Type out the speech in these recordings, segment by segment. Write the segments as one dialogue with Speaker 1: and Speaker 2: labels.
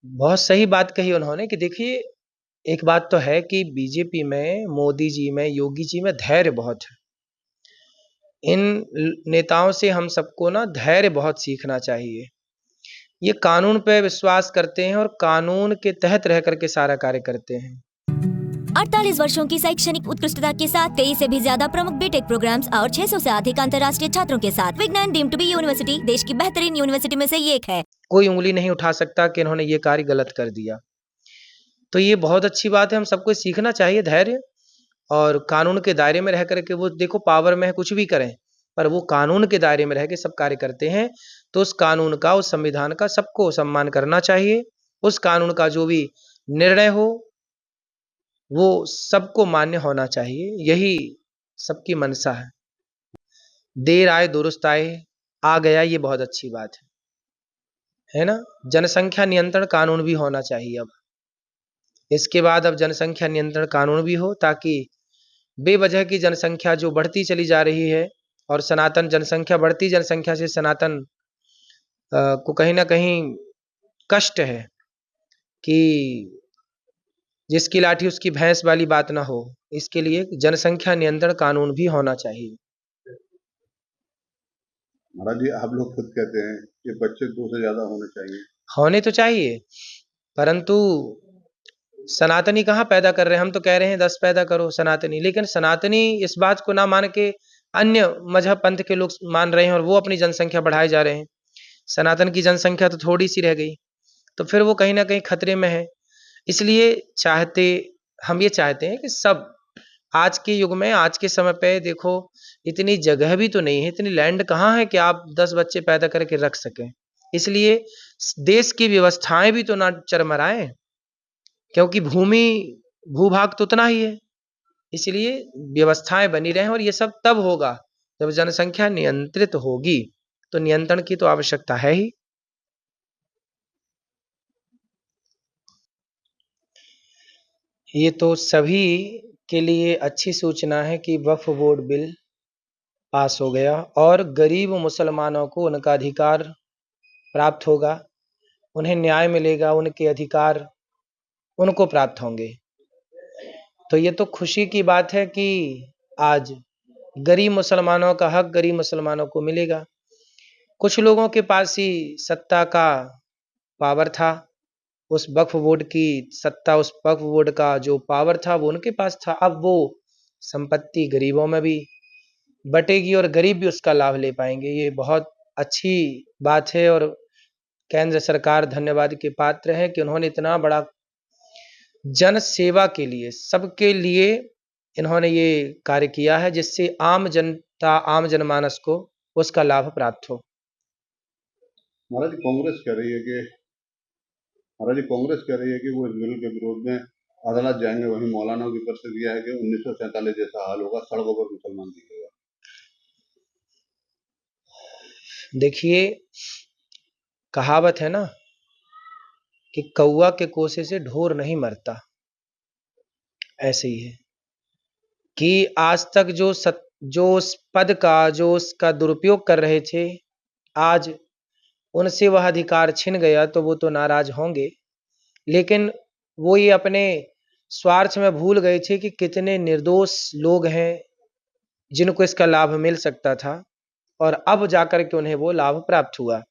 Speaker 1: बहुत सही बात कही उन्होंने कि देखिए, एक बात तो है कि बीजेपी में, मोदी जी में, योगी जी में धैर्य बहुत है। इन नेताओं से हम सबको ना धैर्य बहुत सीखना चाहिए। ये कानून पे विश्वास करते हैं और कानून के तहत रह करके सारा कार्य करते हैं।
Speaker 2: 48 वर्षों की शैक्षणिक उत्कृष्टता के साथ 23 से भी ज्यादा प्रमुख बीटेक प्रोग्राम्स और 600 से अधिक अंतर्राष्ट्रीय छात्रों के साथ विज्ञान डीम्ड टू बी यूनिवर्सिटी देश की बेहतरीन यूनिवर्सिटी में से एक है।
Speaker 1: कोई उंगली नहीं उठा सकता कि इन्होंने ये कार्य गलत कर दिया। तो ये बहुत अच्छी बात है, हम सबको सीखना चाहिए धैर्य और कानून के दायरे में रह करके वो देखो पावर में है कुछ भी करें, पर वो कानून के दायरे में रह के सब कार्य करते हैं। तो उस कानून का, उस संविधान का सबको सम्मान करना चाहिए। उस कानून का जो भी निर्णय हो, वो सबको मान्य होना चाहिए। यही सबकी मंशा है। देर आए दुरुस्त आए, आ गया ये बहुत अच्छी बात है ना? जनसंख्या नियंत्रण कानून भी होना चाहिए अब। इसके बाद अब जनसंख्या नियंत्रण कानून भी हो ताकि बेवजह की जनसंख्या जो बढ़ती चली जा रही है और सनातन जनसंख्या, बढ़ती जनसंख्या से सनातन को कहीं न कहीं कष्ट है कि जिसकी लाठी उसकी भैंस वाली बात ना हो। इसके लिए जनसंख्या नियंत्रण कानून भी होना चाहिए।
Speaker 3: महाराज जी, आप लोग खुद कहते हैं कि बच्चे 2 से ज़्यादा होने चाहिए।
Speaker 1: होने तो चाहिए, परंतु सनातनी कहाँ पैदा कर रहे हैं? हम तो कह रहे हैं 10 पैदा करो सनातनी, लेकिन सनातनी इस बात को ना मान के अन्य मज़हब पंथ के लोग मान रहे हैं और वो अपनी जनसंख्या बढ़ाए जा रहे हैं। सनातन की जनसंख्या तो थोड़ी-सी रह गई, तो फिर वो कहीं न कहीं खतरे में है। इसलिए हम ये चाहते हैं कि सब आज के युग में, आज के समय पे देखो इतनी जगह भी तो नहीं है, इतनी लैंड कहाँ है कि आप 10 बच्चे पैदा करके रख सकें। इसलिए देश की व्यवस्थाएँ भी तो ना चरमराएँ, क्योंकि भूभाग तो उतना ही है। इसलिए व्यवस्थाएँ बनी रहें और ये सब तब होगा जब जनसंख्या नियंत्रित होगी, तो नियंत्रण की तो आवश्यकता है ही। ये तो सभी के लिए अच्छी सूचना है कि वक्फ बोर्ड बिल पास हो गया और गरीब मुसलमानों को उनका अधिकार प्राप्त होगा, उन्हें न्याय मिलेगा, उनके अधिकार उनको प्राप्त होंगे। तो ये तो खुशी की बात है कि आज गरीब मुसलमानों का हक गरीब मुसलमानों को मिलेगा। कुछ लोगों के पास ही सत्ता का पावर था, उस वक्फ बोर्ड की सत्ता, उस वक्फ बोर्ड का जो पावर था वो उनके पास था। अब वो संपत्ति गरीबों में भी बटेगी और गरीब भी उसका लाभ ले पाएँगे। ये बहुत अच्छी बात है और केंद्र सरकार धन्यवाद के पात्र है कि उन्होंने इतना बड़ा जन सेवा के लिए, सबके लिए इन्होंने ये कार्य किया है जिससे आम जनता, आम जनमानस को उसका लाभ प्राप्त हो।
Speaker 3: महाराज जी, कांग्रेस कह रही है कि वो इस बिल के विरोध में अदालत जाएंगे। वहीं मौलानाओं की प्रतिक्रिया है कि 1947 जैसा हाल होगा, सड़कों पर मुसलमान दिखेगा।
Speaker 1: देखिए, कहावत है ना कि कौवा के कोसे से ढोर नहीं मरता। ऐसे ही है कि आज तक जो उस पद का, जो उसका दुरुपयोग कर रहे थे, आज उनसे वह अधिकार छिन गया तो वो तो नाराज होंगे। लेकिन वो ये अपने स्वार्थ में भूल गए थे कि कितने निर्दोष लोग हैं जिनको इसका लाभ मिल सकता था और अब जाकर के उन्हें वो लाभ प्राप्त हुआ।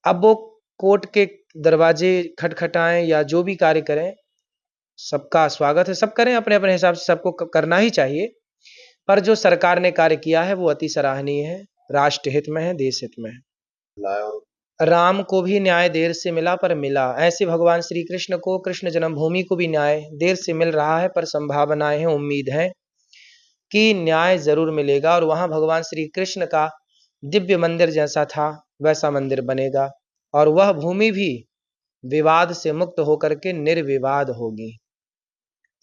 Speaker 1: अब वो कोर्ट के दरवाजे खटखटाएं या जो भी कार्य करें, सबका स्वागत है, सब करें अपने-अपने हिसाब से, सबको करना ही चाहिए। पर जो सरकार ने कार्य किया है वो अति सराहनीय है, राष्ट्र हित में है, देश हित में है। राम को भी न्याय देर से मिला पर मिला। ऐसे भगवान श्री कृष्ण को, कृष्ण जन्मभूमि को भी न्याय देर से मिल रहा है, पर संभावनाएं हैं, उम्मीद है कि न्याय जरूर मिलेगा और वहां भगवान श्री कृष्ण का दिव्य मंदिर जैसा था वैसा मंदिर बनेगा और वह भूमि भी विवाद से मुक्त होकर के निर्विवाद होगी।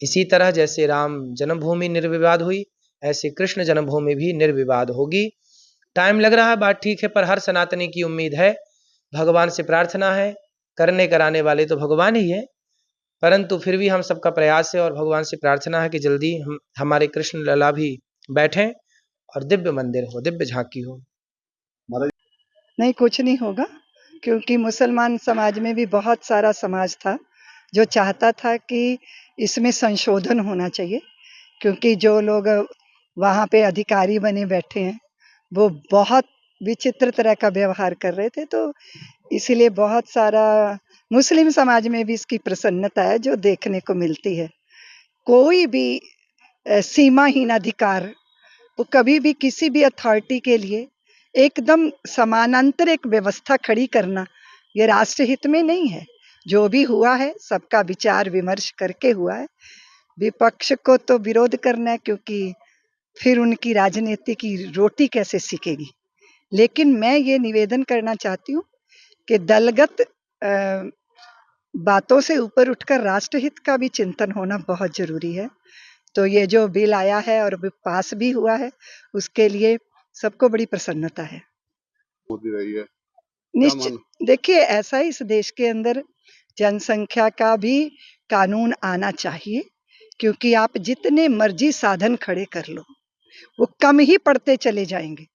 Speaker 1: इसी तरह जैसे राम जन्मभूमि निर्विवाद हुई, ऐसे कृष्ण जन्मभूमि भी निर्विवाद होगी। टाइम लग रहा है, बात ठीक है, पर हर सनातनी की उम्मीद है, भगवान से प्रार्थना है, करने कराने वाले तो भगवान ही है, परंतु फिर भी हम सबका प्रयास है और भगवान से प्रार्थना है कि जल्दी हमारे कृष्ण लला भी बैठें और दिव्य मंदिर हो, दिव्य झांकी हो।
Speaker 3: महाराज
Speaker 4: नहीं, कुछ नहीं होगा। क्योंकि मुसलमान समाज में भी बहुत सारा समाज था जो चाहता था कि इसमें संशोधन होना चाहिए, क्योंकि जो लोग वहाँ पे अधिकारी बने बैठे हैं वो बहुत विचित्र तरह का व्यवहार कर रहे थे। तो इसीलिए बहुत सारा मुस्लिम समाज में भी इसकी प्रसन्नता है जो देखने को मिलती है। कोई भी सीमाहीन अधिकार वो कभी भी किसी भी अथॉरिटी के लिए एकदम समानांतर एक व्यवस्था खड़ी करना ये राष्ट्रहित में नहीं है। जो भी हुआ है सबका विचार विमर्श करके हुआ है। विपक्ष को तो विरोध करना है, क्योंकि फिर उनकी राजनीति की रोटी कैसे सिकेगी। लेकिन मैं ये निवेदन करना चाहती हूँ कि दलगत बातों से ऊपर उठकर राष्ट्रहित का भी चिंतन होना बहुत जरूरी है। तो ये जो बिल आया है और पास भी हुआ है उसके लिए सबको बड़ी प्रसन्नता है।
Speaker 3: होती रही है
Speaker 4: निश्चित देखिए, ऐसा ही इस देश के अंदर जनसंख्या का भी कानून आना चाहिए, क्योंकि आप जितने मर्जी साधन खड़े कर लो वो कम ही पड़ते चले जाएंगे।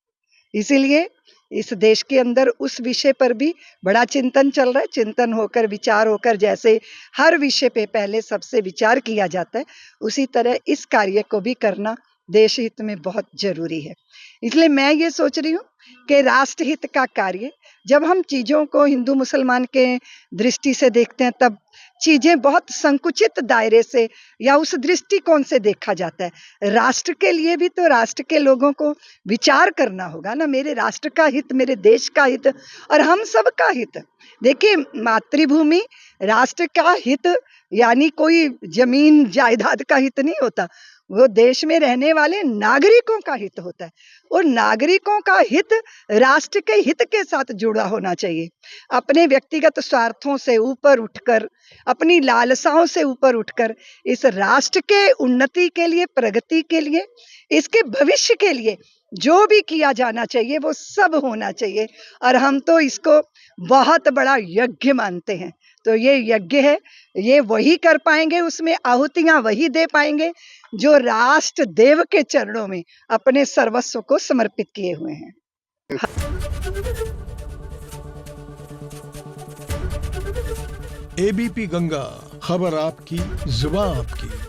Speaker 4: इसीलिए इस देश के अंदर उस विषय पर भी बड़ा चिंतन चल रहा है। चिंतन होकर विचार होकर, जैसे हर विषय पे पहले सबसे विचार किया जाता है, उसी तरह इस कार्य को भी करना देश हित में बहुत जरूरी है। इसलिए मैं ये सोच रही हूँ कि राष्ट्रहित का कार्य, जब हम चीजों को हिंदू मुसलमान के दृष्टि से देखते हैं तब चीजें बहुत संकुचित दायरे से या उस दृष्टिकोण से देखा जाता है। राष्ट्र के लिए भी तो राष्ट्र के लोगों को विचार करना होगा ना, मेरे राष्ट्र का हित, मेरे देश का हित और हम सब का हित। देखिए, मातृभूमि राष्ट्र का हित यानी कोई जमीन जायदाद का हित नहीं होता, वो देश में रहने वाले नागरिकों का हित होता है। और नागरिकों का हित राष्ट्र के हित के साथ जुड़ा होना चाहिए। अपने व्यक्तिगत स्वार्थों से ऊपर उठकर, अपनी लालसाओं से ऊपर उठकर इस राष्ट्र के उन्नति के लिए, प्रगति के लिए, इसके भविष्य के लिए जो भी किया जाना चाहिए वो सब होना चाहिए। और हम तो इसको बहुत बड़ा यज्ञ मानते हैं। तो ये यज्ञ है, ये वही कर पाएंगे, उसमें आहुतियां वही दे पाएंगे जो राष्ट्र देव के चरणों में अपने सर्वस्व को समर्पित किए हुए हैं।
Speaker 5: एबीपी गंगा, खबर आपकी, जुबान आपकी।